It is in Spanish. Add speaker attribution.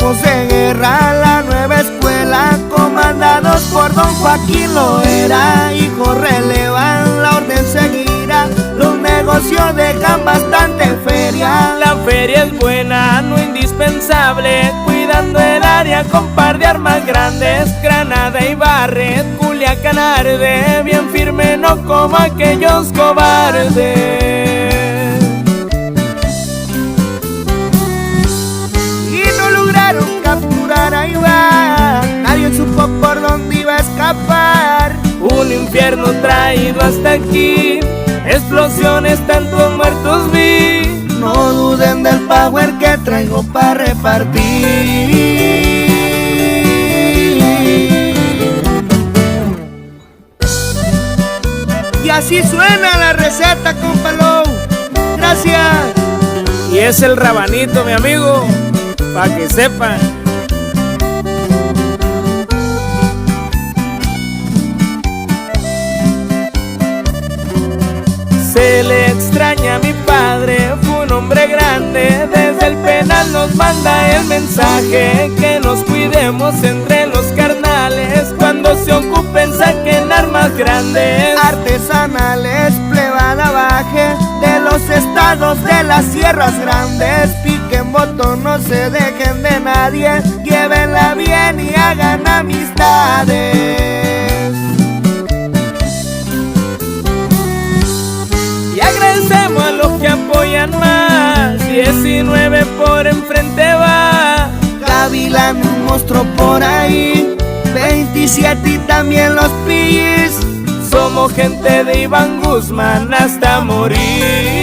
Speaker 1: tiempos de guerra, la nueva escuela, comandados por don Joaquín Loera, hijos relevan, la orden seguirá, los negocios dejan bastante feria.
Speaker 2: La feria es buena, no indispensable, cuidando el área con par de armas grandes. Granada y Barret, Culiacán arde, bien firme, no como aquellos cobardes.
Speaker 1: Capturar a Iván, nadie supo por dónde iba a escapar.
Speaker 2: Un infierno traído hasta aquí, explosiones, tantos muertos vi.
Speaker 1: No duden del power que traigo para repartir. Y así suena la receta, compa Low. Gracias.
Speaker 2: Y es el rabanito, mi amigo, pa' que sepan. Se le extraña a mi padre, fue un hombre grande. Desde el penal nos manda el mensaje, que nos cuidemos entre los carnales. Cuando se ocupen saquen armas grandes.
Speaker 1: Artesanales, plebada baje, de los estados de las sierras grandes. Piquen botón, no se dejen de nadie, llévenla bien y hagan amistades.
Speaker 2: Y agradecemos a los que apoyan más, 19 por enfrente va.
Speaker 1: Gavilán, un monstruo por ahí, 27 y también los pillis.
Speaker 2: Somos gente de Iván Guzmán hasta morir.